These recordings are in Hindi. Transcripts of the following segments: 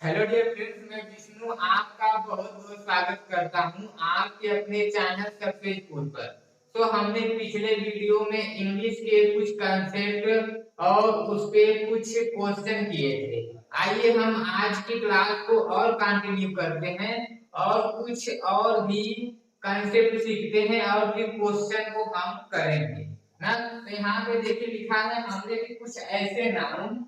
हेलो डियर फ्रेंड्स, मैं विष्णु आपका बहुत बहुत स्वागत करता हूं आपके अपने चैनल सक्सेस फूड पर। तो हमने पिछले वीडियो में इंग्लिश के कुछ कंसेप्ट और उस पे कुछ क्वेश्चन किए थे। आइए हम आज की क्लास को और कंटिन्यू करते हैं और कुछ और भी कंसेप्ट सीखते हैं और फिर क्वेश्चन को हम करेंगे ना। तो यहाँ पे देखिए लिखा है हमने कि कुछ ऐसे नाउन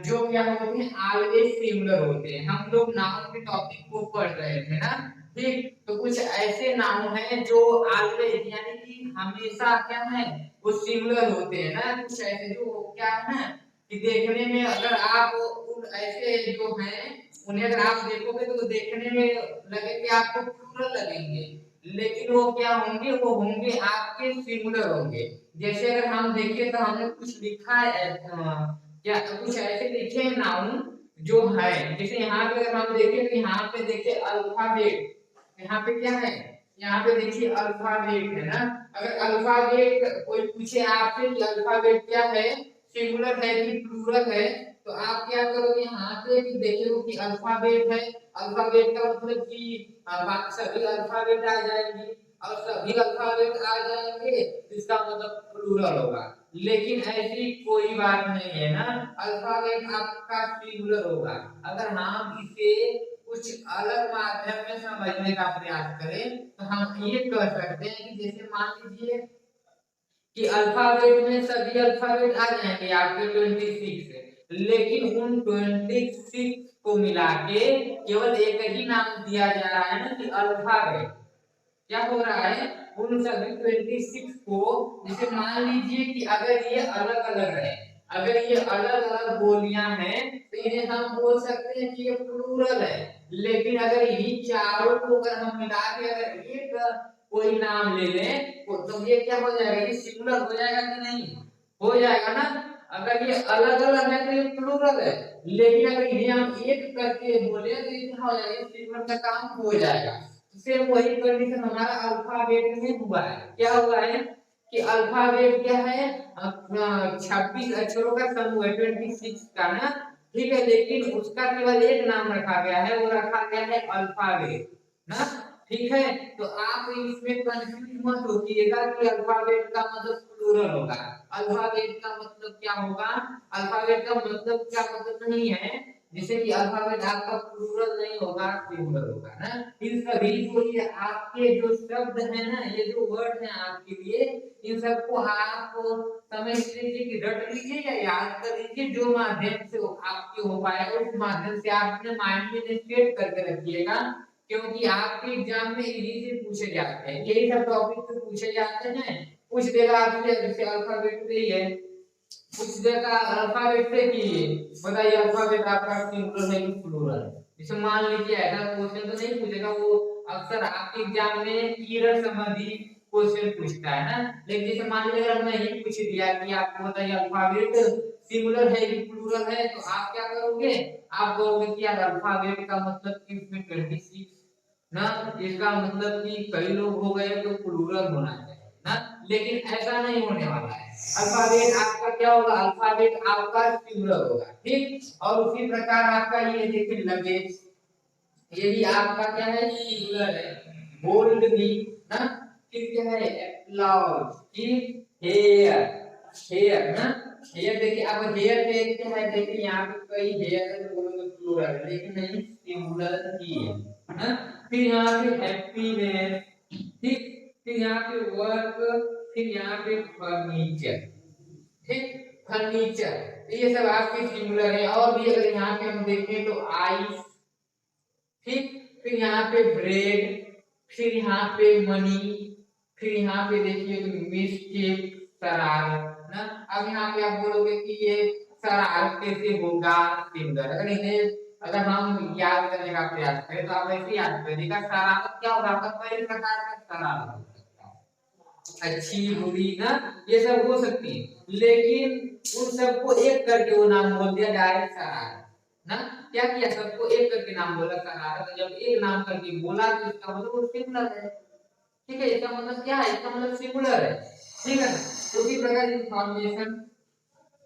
जो क्या होते हैं ऑलवेज सिमिलर होते हैं। हम लोग नाउन के टॉपिक को पढ़ रहे थे ना। ठीक, तो कुछ ऐसे नाउन हैं जो ऑलवेज यानी कि हमेशा क्या है वो सिमिलर होते हैं ना। कुछ ऐसे जो क्या है ना कि देखने में अगर आप उन ऐसे जो हैं उन्हें अगर आप देखोगे तो देखने में लगेंगे आपको प्लूरल लगेंगे, लेकिन वो क्या होंगे, वो होंगे आपके सिमिलर होंगे। जैसे अगर हम देखें तो हमने कुछ लिखा है क्या कुछ ऐसे लिखे हैं नाउन जो है। जैसे यहाँ पे अगर हम देखें तो यहाँ पे देखिए अल्फाबेट, यहाँ पे क्या है, यहाँ पे देखिए अल्फाबेट है ना। अगर अल्फाबेट कोई पूछे आपसे कि अल्फाबेट क्या है, सिंगुलर है कि प्लूरल है, तो आप क्या करोगे, यहाँ पे कि देखोगे कि अल्फाबेट है। अल्फाबेट का मतलब कि सभी अल्फाबेट आ जाएंगे और सभी अल्फाबेट आ जाएंगे तो इसका मतलब प्लूरल होगा। लेकिन ऐसी कोई बात नहीं है ना, अल्फाबेट आपका सिंगुलर होगा। अगर हम इसे कुछ अलग माध्यम में समझने का प्रयास करें तो हम ये कह सकते हैं कि जैसे मान लीजिए कि अल्फाबेट में सभी अल्फाबेट आ जाएंगे आपके 26, लेकिन उन 26 को मिला के केवल एक ही नाम दिया जा रहा है ना कि अल्फाबेट। क्या हो रहा है, उन सभी 26 को, जैसे मान लीजिए कि अगर ये अलग अलग है, अगर ये अलग अलग बोलियां हैं तो इन्हें हम बोल सकते हैं कि ये प्लूरल है। लेकिन अगर इन्हीं चारों को अगर हम मिला के अगर एक कोई नाम ले लें तो ये क्या हो जाएगा, ये सिंगुलर हो जाएगा कि नहीं, हो जाएगा ना। अगर ये अलग अलग है तो ये प्लूरल है, लेकिन अगर इन्हें हम एक करके बोले तो ये क्या हो जाएगा, सिंगुलर का काम हो जाएगा। सेम वही कंडीशन हमारा अल्फाबेट में हुआ है। क्या हुआ है कि अल्फाबेट क्या है, 26 अक्षरों का समूह है, 26 का ना। ठीक है, लेकिन उसका केवल एक नाम रखा गया है, वो रखा गया है अल्फाबेट ना। ठीक है, तो आप इसमें कंफ्यूज मत होइएगा कि अल्फाबेट का मतलब प्लूरल होगा, अल्फाबेट का मतलब क्या होगा। अल्फाबेट का मतलब क्या मतलब नहीं है, जैसे कि अल्फाबेट आपका प्लूरल नहीं होगा, सिंगुलर होगा ना। इन सभी को ये आपके जो शब्द है ना, ये जो वर्ड है आपके लिए, इन सबको आप समझ लीजिए कि रट लीजिए या याद कर लीजिए, जो माध्यम से आपके हो पाएगा उस माध्यम से आप अपने माइंड में सेट करके रखिएगा। क्योंकि आपके एग्जाम में इन्हीं से पूछे जाते हैं, यही सब टॉपिक से पूछे जाते हैं। कुछ देगा आपसे जैसे अल्फाबेट से ही है, कुछ देगा अल्फाबेट से कि बताइए अल्फाबेट आपका सिंगुलर है कि प्लूरल है। जैसे मान लीजिए ऐसा क्वेश्चन तो नहीं पूछेगा, वो अक्सर आपके एग्जाम में ईरर संबंधी क्वेश्चन पूछता है ना। लेकिन जैसे मान लीजिए अगर मैं ही पूछ दिया कि आपको बताइए अल्फाबेट सिंगुलर है कि प्लूरल है, तो आप क्या करोगे, आप कहोगे कि यार अल्फाबेट का मतलब कि इसमें 26 ना, इसका मतलब कि कई लोग हो गए तो प्लूरल होना चाहिए ना। लेकिन ऐसा नहीं होने वाला है, अल्फाबेट आपका क्या होगा, अल्फाबेट आपका सिंगुलर होगा। ठीक, और उसी प्रकार आपका ये देखिए लगेज, ये भी आपका क्या है, सिंगुलर है। गोल्ड भी ना, फिर क्या है, एप्लॉज, ठीक, हेयर, हेयर ना, हेयर देखिए अब हेयर पे क्या है, देखिए यहाँ पे कई हेयर है तो बोलोगे प्लूरल है, लेकिन नहीं, सिंगुलर ही है ना। फिर यहाँ पे हैप्पीनेस, ठीक, फिर यहाँ पे वर्क, फिर यहाँ पे फर्नीचर, ठीक, फर्नीचर, ये सब आपके सिंगुलर है। और भी अगर यहाँ पे हम देखें तो आइस, ठीक, फिर यहाँ पे ब्रेड, फिर यहाँ पे मनी, फिर यहाँ पे देखिए मिस्टेक, शरारत ना। अब यहाँ पे आप बोलोगे कि ये शरारत कैसे होगा सिंगुलर, अगर इन्हें अगर हम याद करने का प्रयास करें तो आप ऐसे याद करिएगा, शरारत क्या होगा आपका, कई प्रकार का शरारत हो सकता है, अच्छी बुरी ना, ये सब हो सकती है। लेकिन उन सबको एक करके वो नाम बोल दिया डायरेक्ट शरारत ना। क्या किया, सबको एक करके नाम बोला शरारत, जब एक नाम करके बोला तो इसका मतलब वो सिंगुलर है। ठीक है, इसका मतलब क्या है, इसका मतलब सिंगुलर है। ठीक है ना, तो उसी प्रकार इंफॉर्मेशन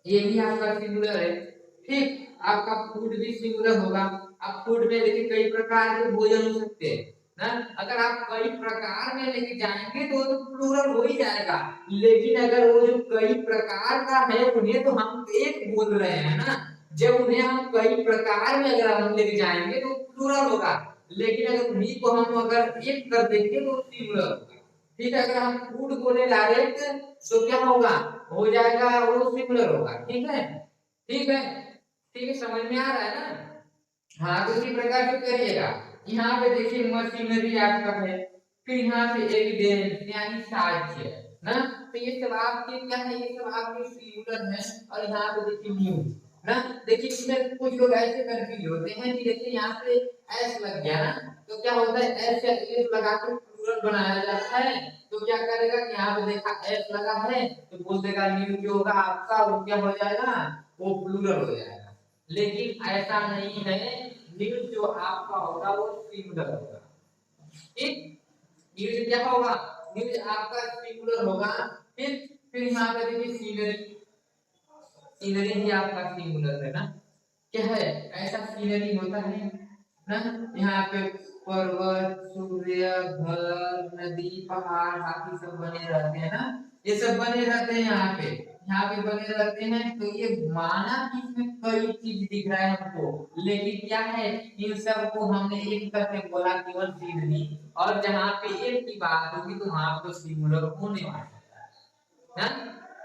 ये भी आपका सिंगुलर है। ठीक, आपका फूड भी सिंगुलर होगा। अब फूड में देखिए कई प्रकार के भोजन हो सकते हैं ना। अगर आप कई प्रकार में लेके जाएंगे तो प्लूरल हो ही जाएगा, लेकिन अगर वो जो कई प्रकार का है उन्हें तो हम एक बोल रहे हैं ना, जब उन्हें हम कई प्रकार में अगर हम लेके जाएंगे तो प्लूरल होगा, लेकिन अगर उन्हीं को हम अगर एक कर देंगे तो सिंगुलर होगा। ठीक है, अगर हम फूड बोले डायरेक्ट तो क्या होगा, हो जाएगा वो सिंगुलर होगा। ठीक है, ठीक है, ठीक है, समझ में आ रहा है ना। हाँ, तो इसी प्रकार से करिएगा। यहाँ पे देखिए मशीनरी आपका है, फिर यहाँ पे एविडेंस यानी साक्ष्य ना, तो ये सब आपके क्या है, ये सब आपके सिंगुलर है। और यहाँ पे देखिए न्यूज ना, देखिए इसमें कुछ लोग ऐसे कंफ्यूज होते हैं कि देखिए यहाँ पे एस लग गया ना, तो क्या होता है एस या एस लगा के प्लूरल बनाया जाता है, तो क्या करेगा कि यहाँ पे देखा एस लगा है तो बोल देगा न्यूज जो होगा आपका वो क्या हो जाएगा, वो प्लूरल हो जाएगा। लेकिन ऐसा नहीं है, न्यूज जो आपका होगा वो सिंगुलर होगा। ठीक, न्यूज क्या होगा, न्यूज आपका सिंगुलर होगा। फिर यहाँ पे देखिए सीनरी, सीनरी भी आपका सिंगुलर है ना, क्या है ऐसा सीनरी होता है ना, यहाँ पे पर्वत सूर्य घर नदी पहाड़ बाकी सब बने रहते हैं ना, ये सब बने रहते हैं यहाँ पे बने रहते हैं। तो ये माना कि इसमें कई चीज दिख रहा है हमको, लेकिन क्या है इन सब को हमने एक करके बोला केवल सीनरी, और जहाँ पे एक की बात होगी तो वहां तो सिंगुलर होने वाला है।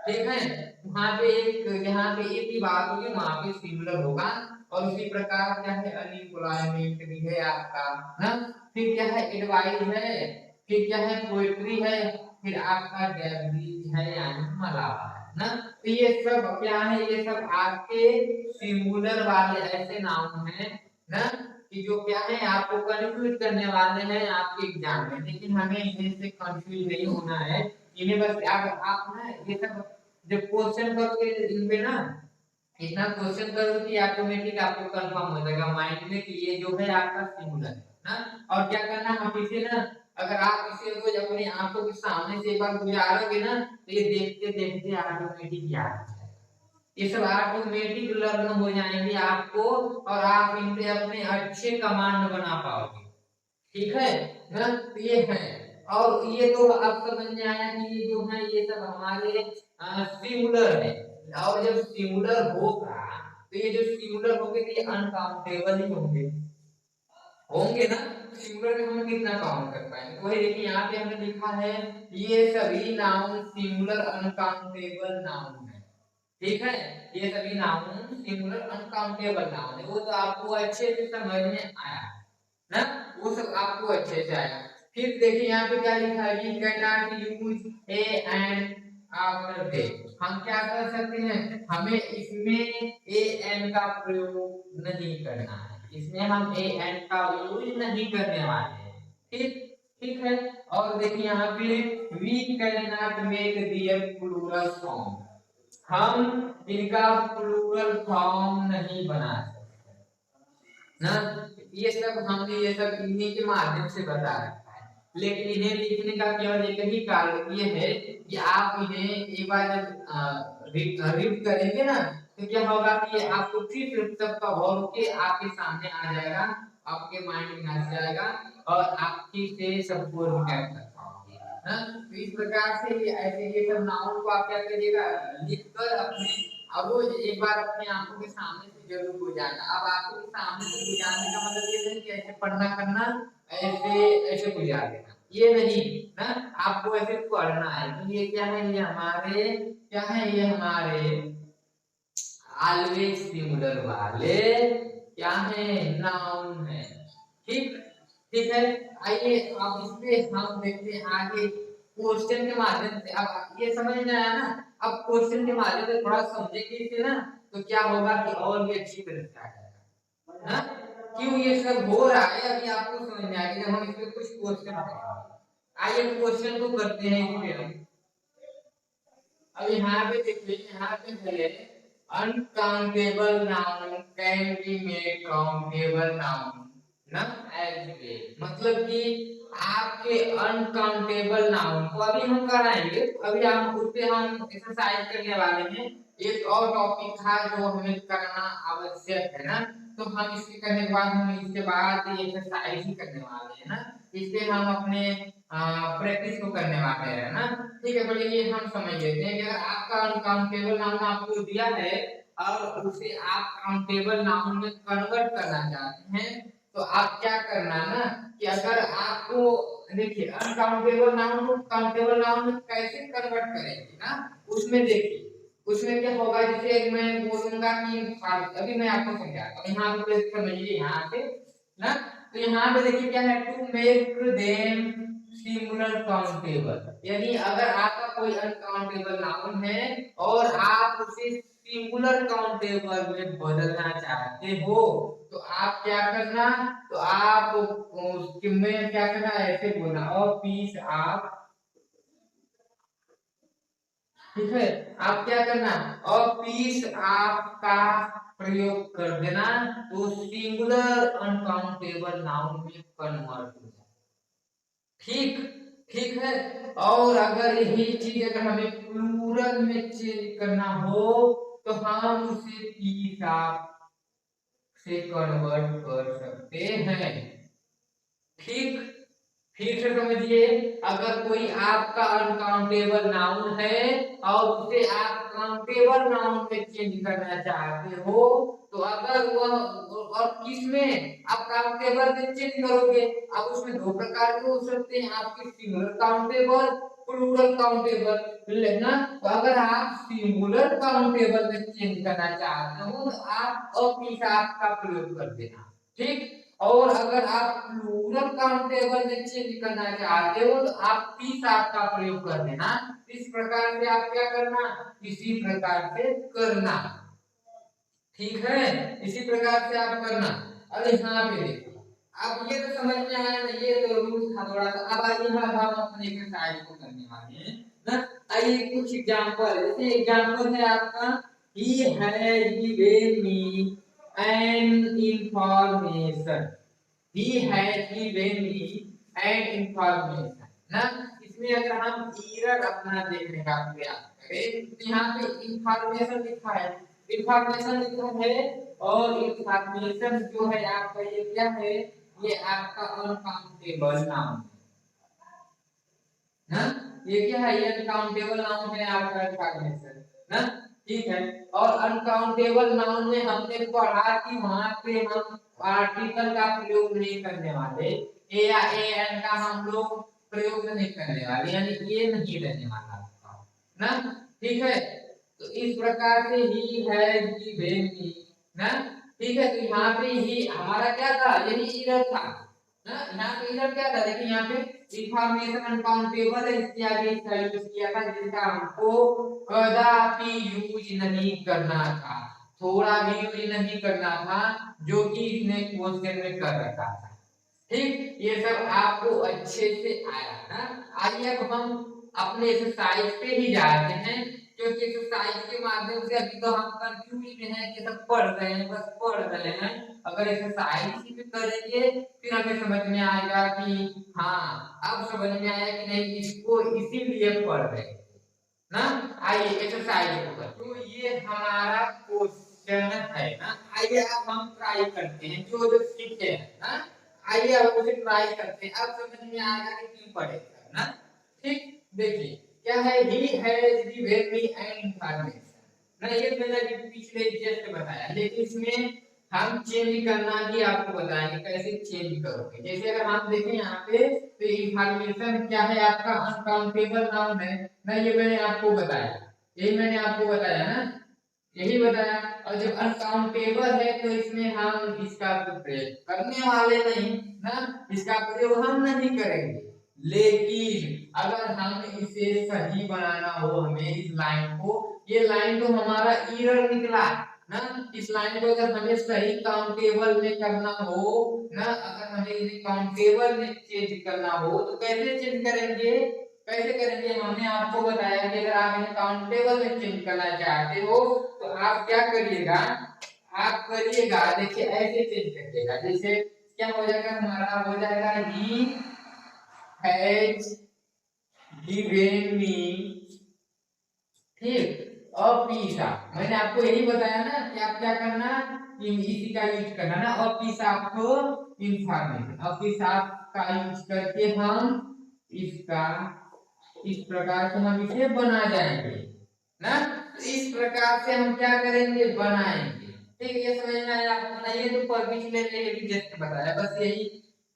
ठीक है, वहां पे एक, यहाँ पे एक की बात होगी वहां पे सिंगुलर होगा। और उसी प्रकार क्या है अनएम्प्लॉयमेंट भी है आपका ना, फिर क्या है एडवाइस है, फिर क्या है पोएट्री है, फिर आपका डेब्रीज है यानी मलावा है ना। तो ये सब क्या है, ये सब आपके सिंगुलर वाले ऐसे नाउन हैं ना कि जो क्या है आपको कंफ्यूज करने वाले हैं आपके एग्जाम में, लेकिन हमें इनसे कंफ्यूज नहीं होना है। इन्हें बस आप ना ये सब जब क्वेश्चन करोगे इनपे ना, इतना क्वेश्चन करो कि ऑटोमेटिक आपको कंफर्म हो जाएगा माइंड में कि ये जो है आपका सिंगुलर है ना। और क्या करना आप इसे ना, अगर आप इसे रोज अपनी आंखों के सामने से एक बार गुजारोगे ना तो ये देखते देखते ऑटोमेटिक याद हो जाएगा, ये सब ऑटोमेटिक लर्न हो जाएंगे आपको, और आप इनसे अपने अच्छे कमांड बना पाओगे। ठीक है ना, तो ये है। और ये तो अब समझ में आया कि ये जो है ये सब हमारे सिंगुलर है। और जब सिंगुलर होगा तो ये जो सिंगुलर होंगे तो ये अनकाउंटेबल ही होंगे, होंगे ना। सिंगुलर में हम कितना काउंट कर पाएंगे, वही देखिए यहाँ पे हमने लिखा है ये सभी नाउन सिंगुलर अनकाउंटेबल नाउन है। ठीक है, ये सभी नाउन सिंगुलर अनकाउंटेबल नाउन है, वो तो आपको अच्छे से समझ में आया ना, वो सब आपको अच्छे से आया। फिर देखिए यहाँ पे क्या लिखा है, you can not use A and after they, हम क्या कर सकते हैं, हमें इसमें ए एन का प्रयोग नहीं करना है, इसमें हम ए एन का यूज नहीं करने वाले हैं। ठीक, ठीक है। और देखिए यहाँ पे we can not make their plural form, हम इनका प्लूरल फॉर्म नहीं बना सकते ना। ये सब हमने ये सब इन्हीं के माध्यम से बता रखा है, लेकिन इन्हें लिखने का केवल एक ही कारण ये है कि आप इन्हें एक बार जब रीड करेंगे ना तो क्या होगा कि आपको फिर सबका गौर के आपके सामने आ जाएगा, आपके माइंड में आ जाएगा, और आप ठीक से सबको रिकैप कर पाओगे ना। तो इस प्रकार से ऐसे ये सब नाउन को आप क्या करिएगा लिखकर अपने, अब वो एक बार अपने आंखों के सामने से जरूर गुजारना। अब आंखों के सामने से गुजारने का मतलब ये नहीं कि ऐसे पढ़ना करना, ऐसे ऐसे गुजार देना, ये नहीं ना, आपको ऐसे पढ़ना है। तो ये क्या है, ये हमारे क्या है, ये हमारे ऑलवेज सिंगुलर वाले क्या है नाउन है। ठीक, ठीक है। आइए अब इससे हम देखते हैं आगे क्वेश्चन के माध्यम से। अब ये समझ में आया ना, अब क्वेश्चन के माध्यम से थोड़ा समझेंगे इसे ना तो क्या होगा कि और भी अच्छी तरह से आ जाएगा ना। क्यों ये सब हो रहा है अभी आपको समझ में आएगा जब हम इसमें कुछ क्वेश्चन करेंगे। आइए क्वेश्चन को करते हैं इस पे हम। अब यहाँ पे देखिए, यहाँ पे है uncountable noun can be made countable noun ना, एज वे मतलब कि आपके अनकाउंटेबल नाउन को अभी हम कराएंगे, अभी हम उस पे हम एक्सरसाइज करने वाले हैं। एक और टॉपिक था जो हमें करना आवश्यक है ना, तो हम इसके करने के बाद हम इसके बाद ये एक्सरसाइज ही करने वाले हैं ना, इससे हम अपने प्रैक्टिस को करने वाले हैं ना। ठीक है, बोलिए ये हम समझ लेते हैं कि अगर आपका अनकाउंटेबल नाउन आपको दिया है और उसे आप काउंटेबल नाउन में कन्वर्ट करना चाहते हैं, तो आप क्या करना ना कि अगर आपको देखिए अनकाउंटेबल नाउन को काउंटेबल नाउन में कैसे कन्वर्ट करेंगे ना, उसमें देखिए उसमें क्या होगा। जैसे मैं बोलूंगा कि अभी मैं आपको समझाता हूँ, यहाँ पे समझिए यहाँ पे ना, तो यहाँ पे देखिए क्या है, to make them singular countable, यानी अगर आपका कोई अनकाउंटेबल नाउन है और आप उसे सिंगुलर काउंटेबल में बदलना चाहते हो, तो आप क्या करना, तो आप में क्या करना, ऐसे बोलना और पीस आप, ठीक है, आप क्या करना और पीस आपका प्रयोग कर देना, तो सिंगुलर अनकाउंटेबल नाउन में कन्वर्ट हो जाए। ठीक, ठीक है। और अगर यही चीज अगर हमें प्लूरल में चेंज करना हो, तो हम उसे पीस आप से कन्वर्ट कर सकते हैं। ठीक, फिर से समझिए, अगर कोई आपका अनकाउंटेबल नाउन है और उसे आप काउंटेबल नाउन में चेंज करना चाहते हो, तो अगर वह और किसमें आप काउंटेबल में चेंज करोगे, अब उसमें दो प्रकार के हो सकते हैं, आपके सिंगुलर काउंटेबल, प्लूरल काउंटेबल लेना। तो अगर आप सिंगुलर काउंटेबल में चेंज करना चाहते हो, तो आप अपिशाप का प्रयोग कर देना। ठीक, और अगर आप प्लूरल काउंटेबल में चेंज करना चाहते हो, तो आप पिशाप का प्रयोग कर देना। इस प्रकार से आप क्या करना, इसी प्रकार से करना। ठीक है, इसी प्रकार से आप करना। अब यहाँ पे देखो, अब ये तो समझ में आया ना, ये तो रूल था थोड़ा सा। अब आइए हम अपने एक्सरसाइज को करने वाले हैं ना। आइए कुछ एग्जांपल, जैसे एग्जांपल है आपका, ही has given me an information, he has given me an information ना। इसमें अगर हम ईरर अपना देखने का प्रयास करें, तो यहाँ पे इंफॉर्मेशन लिखा है, इंफॉर्मेशन लिखा है, और इंफॉर्मेशन जो है आपका ये क्या है, ये आपका अनकाउंटेबल नाउन है ना। ये क्या है, ये अनकाउंटेबल नाउन है आपका इंफॉर्मेशन ना। ठीक है, और अनकाउंटेबल नाउन में हमने पढ़ा कि वहां पे हम आर्टिकल का प्रयोग नहीं करने वाले, ए या ए एन का हम लोग प्रयोग नहीं करने वाले, यानी ये नहीं रहने वाला आपका ना। ठीक है, तो इस प्रकार से ही है गिवन मी ना। ठीक है, तो यहाँ पे ही हमारा क्या था, यही इरर था ना। यहाँ पे इरर क्या था, देखिए यहाँ पे इंफॉर्मेशन अनकाउंटेबल है, इसके आगे इसका यूज किया था जिसका हमको कदापि यूज नहीं करना था, थोड़ा भी यूज नहीं करना था, जो कि इसने क्वेश्चन में कर रखा था। ठीक, ये सब आपको अच्छे से आया ना। आइए अब हम अपने एक्सरसाइज पे ही जाते हैं, क्योंकि एक्सरसाइज के माध्यम से अभी तो हम कंफ्यूज में हैं कि सब पढ़ रहे हैं, बस पढ़ रहे हैं। अगर एक्सरसाइज ही करेंगे फिर हमें समझ में आएगा कि हाँ अब समझ में आया कि नहीं, इसको इसीलिए पढ़ रहे हैं ना। आइए एक्सरसाइज होगा, तो ये हमारा क्वेश्चन है ना। आइए अब हम ट्राई करते हैं जो जो सीखे हैं ना। आइए अब उसे ट्राई करते हैं, अब समझ में आएगा कि क्यों पढ़ेगा ना। ठीक, देखिए क्या है, he has given me an information ना, ये मैंने अभी पिछले जस्ट बताया, लेकिन इसमें हम चेंज करना भी आपको बताएंगे कैसे चेंज करोगे। जैसे अगर हम देखें यहाँ पे, तो इंफॉर्मेशन क्या है आपका अनकाउंटेबल नाउन है ना, ये मैंने आपको बताया, यही मैंने आपको बताया ना, यही बताया। और जब अनकाउंटेबल है तो इसमें हम इसका प्रयोग करने वाले नहीं ना, इसका प्रयोग हम नहीं करेंगे। लेकिन अगर हम इसे सही बनाना हो, हमें इस लाइन को, ये लाइन तो हमारा एरर निकला ना, इस लाइन को अगर हमें सही काउंटेबल में करना हो ना, अगर हमें इसे काउंटेबल में चेंज करना हो, तो कैसे चेंज करेंगे, कैसे करेंगे, हमने आपको बताया कि अगर आप इन्हें काउंटेबल में चेंज करना चाहते हो, तो आप क्या करिएगा, आप करिएगा देखिए ऐसे चेंज करिएगा, जैसे क्या हो जाएगा, हमारा हो जाएगा ही हैज गिवन मी, ठीक, और पीसा। मैंने आपको यही बताया ना कि आप क्या करना, इसी का यूज करना ना, office of information, office of का यूज करके हम इसका इस प्रकार से हम इसे बना जाएंगे ना। इस प्रकार से हम क्या करेंगे, बनाएंगे। ठीक है, ये समझ में आया आपको ना। ये तो पिछले में भी जस्ट बताया, बस यही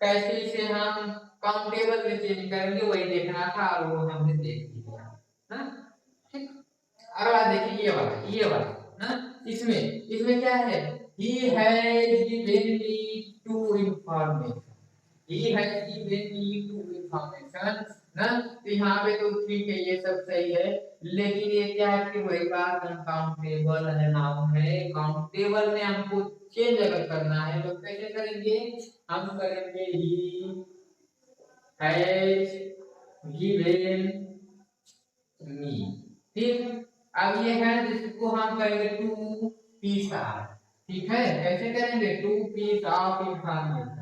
कैसे इसे हम काउंटेबल में चेंज करेंगे वही देखना था, और वो हमने देख लिया ना। ठीक, अगला देखिए ये वाला ना। इसमें इसमें क्या है, he has given me two information, he has given me two information ना। तो यहाँ पे तो ठीक है, ये सब सही है, लेकिन ये क्या है कि वही बात, अनकाउंटेबल है, नाउन है। काउंटेबल में हमको चेंज अगर करना है तो कैसे करेंगे, हम करेंगे ही हैज गिवन मी। ठीक, अब ये है जिसको हम करेंगे टू पीस ऑफ। ठीक है, कैसे करेंगे, टू पीस ऑफ इंफॉर्मेशन।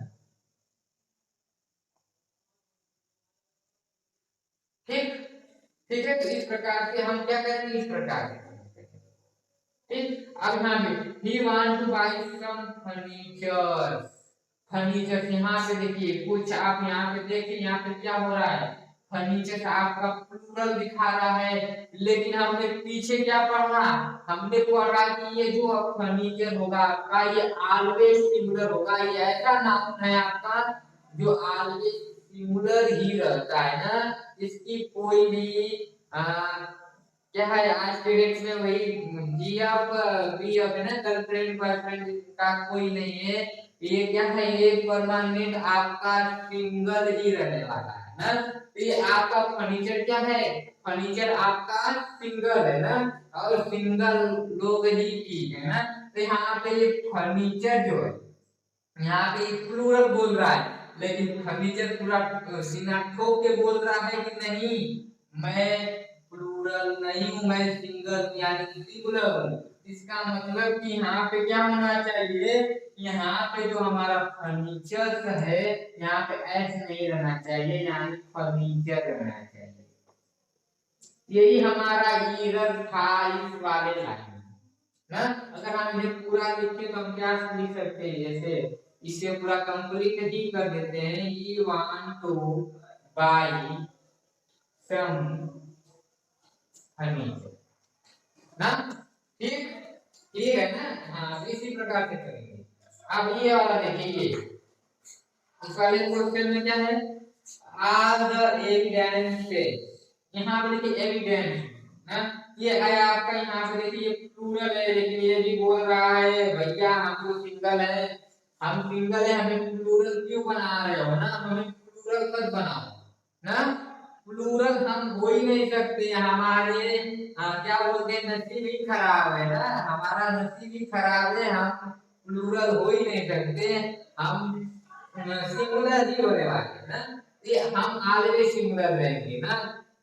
ठीक, ठीक है, तो इस प्रकार से हम क्या करेंगे, इस प्रकार से। ठीक, अब यहाँ पे he want to buy some furniture, furniture यहाँ पे देखिए, कुछ आप यहाँ पे देखिए, यहाँ पे क्या हो रहा है, फर्नीचर आपका प्लूरल दिखा रहा है, लेकिन हमने पीछे क्या पढ़ा, हमने पढ़ा कि ये जो फर्नीचर होगा आपका, ये ऑलवेज सिंगुलर होगा। ये ऐसा नाउन है आपका जो ऑलवेज सिंगुलर ही रहता है ना, इसकी कोई भी क्या है, आज के डेट में वही जी ऑफ बी ऑफ है ना, गर्लफ्रेंड बॉयफ्रेंड का कोई नहीं है। ये क्या है, ये परमानेंट आपका सिंगल ही रहने वाला है ना। तो ये आपका फर्नीचर क्या है, फर्नीचर आपका सिंगल है ना, और सिंगल लोग ही ठीक है ना। तो यहाँ पे ये फर्नीचर जो है, यहाँ पे प्लूरल बोल रहा है, लेकिन फर्नीचर पूरा सीना ठोक के बोल रहा है कि नहीं, मैं प्लूरल नहीं हूं, मैं सिंगल यानी कि सिंगुलर हूं। इसका मतलब कि यहाँ पे क्या होना चाहिए, यहाँ पे जो हमारा फर्नीचर है, यहाँ पे एस नहीं रहना चाहिए, यानी फर्नीचर रहना चाहिए। यही हमारा एरर था इस वाले लाइन ना। अगर हम इसे पूरा लिखे तो हम क्या लिख सकते हैं, जैसे इसे पूरा कंप्लीट ही कर देते हैं, he want to buy some furniture ना। ठीक, ठीक है ना। हाँ, इसी प्रकार से करेंगे। अब ये वाला देखिए, इस वाले क्वेश्चन में क्या है, आर द एविडेंसेस, यहाँ पे देखिए एविडेंस ना, ये है आपका, यहाँ पे देखिए ये प्लूरल है, लेकिन ये भी बोल रहा है भैया हम तो सिंगल है, हम सिंगल है, हमें प्लूरल क्यों बना रहे हो ना, हमें प्लूरल मत बनाओ ना। प्लूरल हम हो ही नहीं सकते, हमारे क्या बोलते हैं, नसीब ही खराब है ना, हमारा नसीब ही खराब है, हम प्लूरल हो ही नहीं सकते, हम सिंगुलर ही होने वाले ना। ये हम ऑलवेज सिंगुलर रहेंगे ना,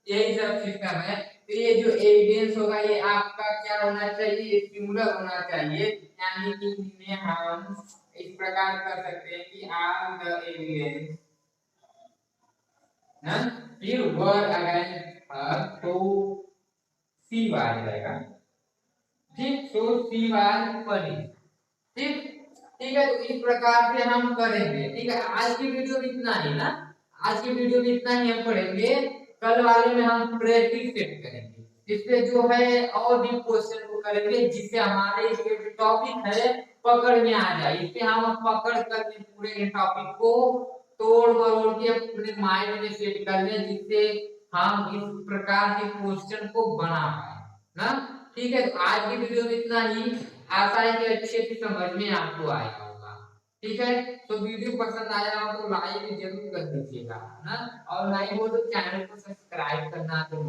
यही सब सिस्टम है। तो ये जो एविडेंस होगा, ये आपका क्या होना चाहिए, सिंगुलर होना चाहिए, यानी कि इन्हें हम इस प्रकार कर सकते हैं कि आर द एविडेंस ना, फिर वर्ड अगेंस्ट हर, तो सी वाज रहेगा। ठीक, तो सी वाज पनिश। ठीक, ठीक है, तो इस प्रकार से हम करेंगे। ठीक है, आज की वीडियो में इतना ही ना, आज की वीडियो में इतना ही हम पढ़ेंगे। कल वाले में हम प्रैक्टिस सेट करेंगे, इससे जो है और भी क्वेश्चन को करेंगे, जिससे हमारे इसके जो टॉपिक है पकड़ में आ जाए, इससे हम पकड़ कर पूरे टॉपिक को तोड़ मरोड़ के अपने माइंड में सेट कर लें, जिससे हम इस प्रकार के क्वेश्चन को बना पाए ना। ठीक है, तो आज की वीडियो में इतना ही। आशा है कि अच्छे से समझ में आपको आया होगा। ठीक है, तो वीडियो पसंद आया हो तो लाइक जरूर कर दीजिएगा ना, और नहीं हो तो चैनल को सब्सक्राइब करना तो